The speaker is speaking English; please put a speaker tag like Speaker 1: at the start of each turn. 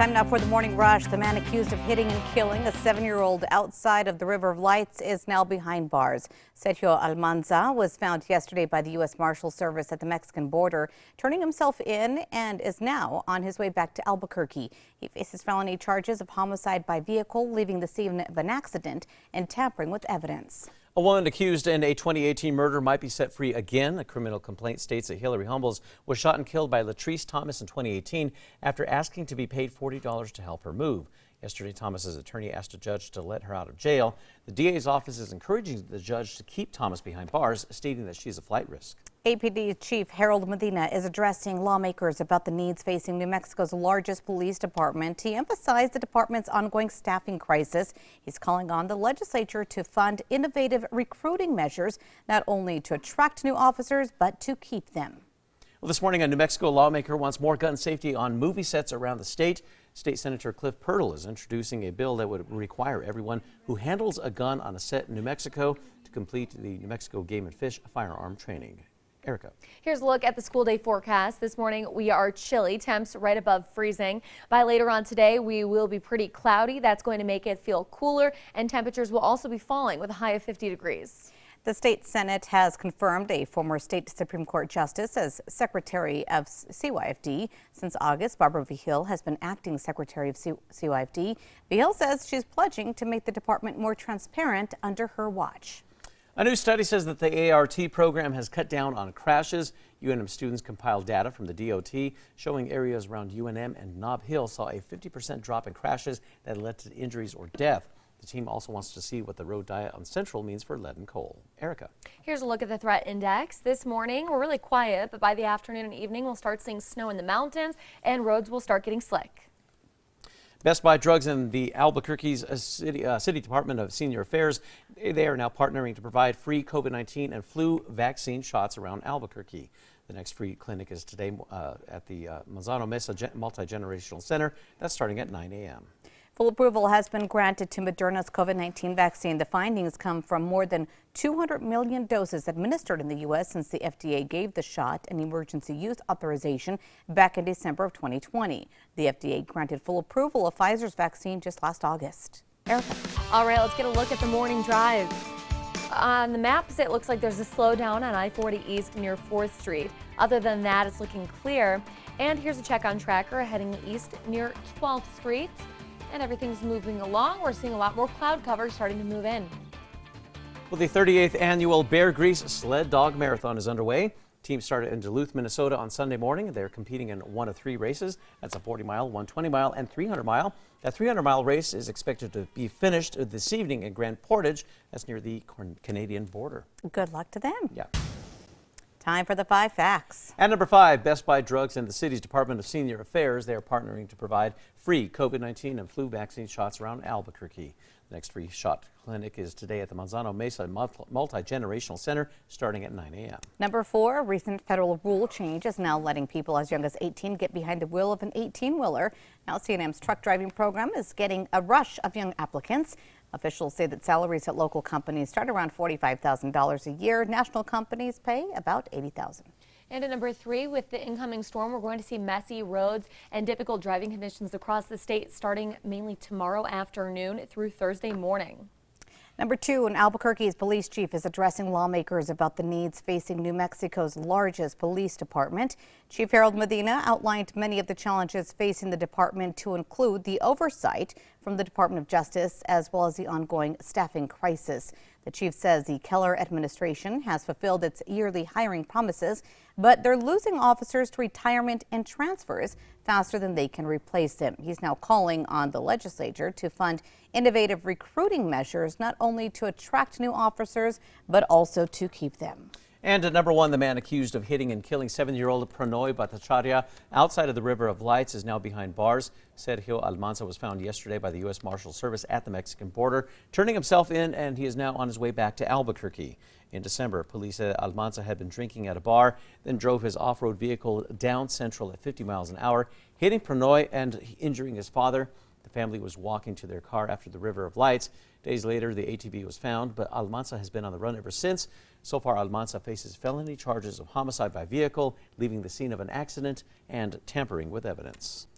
Speaker 1: Time now for the morning rush. The man accused of hitting and killing a 7-year-old outside of the River of Lights is now behind bars. Sergio Almanza was found yesterday by the U.S. Marshal Service at the Mexican border, turning himself in, and is now on his way back to Albuquerque. He faces felony charges of homicide by vehicle, leaving the scene of an accident, and tampering with evidence.
Speaker 2: A woman accused in a 2018 murder might be set free again. A criminal complaint states that Hillary Humbles was shot and killed by Latrice Thomas in 2018 after asking to be paid $40 to help her move. Yesterday, Thomas's attorney asked a judge to let her out of jail. The DA's office is encouraging the judge to keep Thomas behind bars, stating that she's a flight risk.
Speaker 1: APD Chief Harold Medina is addressing lawmakers about the needs facing New Mexico's largest police department. He emphasized the department's ongoing staffing crisis. He's calling on the legislature to fund innovative recruiting measures, not only to attract new officers, but to keep them.
Speaker 2: Well, this morning, a New Mexico lawmaker wants more gun safety on movie sets around the state. State Senator Cliff Pirtle is introducing a bill that would require everyone who handles a gun on a set in New Mexico to complete the New Mexico Game and Fish firearm training. Erica.
Speaker 3: Here's a look at the school day forecast. This morning we are chilly, temps right above freezing. By later on today we will be pretty cloudy. That's going to make it feel cooler, and temperatures will also be falling with a high of 50 degrees.
Speaker 1: The state Senate has confirmed a former state Supreme Court justice as Secretary of CYFD. Since August, Barbara Vigil has been acting Secretary of CYFD. Vigil says she's pledging to make the department more transparent under her watch.
Speaker 2: A new study says that the ART program has cut down on crashes. UNM students compiled data from the DOT showing areas around UNM and Nob Hill saw a 50% drop in crashes that led to injuries or death. The team also wants to see what the road diet on Central means for lead and coal. Erica.
Speaker 3: Here's a look at the threat index. This morning we're really quiet, but by the afternoon and evening we'll start seeing snow in the mountains and roads will start getting slick.
Speaker 2: Best Buy Drugs and the Albuquerque's City Department of Senior Affairs, they are now partnering to provide free COVID-19 and flu vaccine shots around Albuquerque. The next free clinic is today at the Manzano Mesa Multi-Generational Center. That's starting at 9 a.m.
Speaker 1: Full approval has been granted to Moderna's COVID-19 vaccine. The findings come from more than 200 million doses administered in the U.S. since the FDA gave the shot an emergency use authorization back in December of 2020. The FDA granted full approval of Pfizer's vaccine just last August. Erica.
Speaker 3: All right, let's get a look at the morning drive. On the maps, it looks like there's a slowdown on I-40 East near 4th Street. Other than that, it's looking clear. And here's a check on Tracker heading east near 12th Street. And everything's moving along. We're seeing a lot more cloud cover starting to move in.
Speaker 2: Well, the 38th annual Bear Grease Sled Dog Marathon is underway. Teams started in Duluth, Minnesota on Sunday morning. They're competing in one of 3 races. That's a 40-mile, 120-mile, and 300-mile. That 300-mile race is expected to be finished this evening in Grand Portage. That's near the Canadian border.
Speaker 1: Good luck to them.
Speaker 2: Yeah.
Speaker 1: Time for the 5 facts.
Speaker 2: At number 5, Best Buy Drugs and the city's Department of Senior Affairs. They are partnering to provide free COVID-19 and flu vaccine shots around Albuquerque. The next free shot clinic is today at the Manzano Mesa Multi-Generational Center starting at 9 a.m.
Speaker 1: Number 4, a recent federal rule change is now letting people as young as 18 get behind the wheel of an 18-wheeler. Now CNM's truck driving program is getting a rush of young applicants. Officials say that salaries at local companies start around $45,000 a year. National companies pay about $80,000.
Speaker 3: And at number 3, with the incoming storm, we're going to see messy roads and difficult driving conditions across the state starting mainly tomorrow afternoon through Thursday morning.
Speaker 1: Number 2, an Albuquerque's police chief is addressing lawmakers about the needs facing New Mexico's largest police department. Chief Harold Medina outlined many of the challenges facing the department, to include the oversight from the Department of Justice as well as the ongoing staffing crisis. The chief says the Keller administration has fulfilled its yearly hiring promises, but they're losing officers to retirement and transfers faster than they can replace them. He's now calling on the legislature to fund innovative recruiting measures, not only to attract new officers, but also to keep them.
Speaker 2: And at number 1, the man accused of hitting and killing 7-year-old Pranoy Bhattacharya outside of the River of Lights is now behind bars. Sergio Almanza was found yesterday by the U.S. Marshal Service at the Mexican border, turning himself in, and he is now on his way back to Albuquerque. In December, police said Almanza had been drinking at a bar, then drove his off-road vehicle down Central at 50 miles an hour, hitting Pranoy and injuring his father. The family was walking to their car after the River of Lights. Days later, the ATV was found, but Almanza has been on the run ever since. So far, Almanza faces felony charges of homicide by vehicle, leaving the scene of an accident, and tampering with evidence.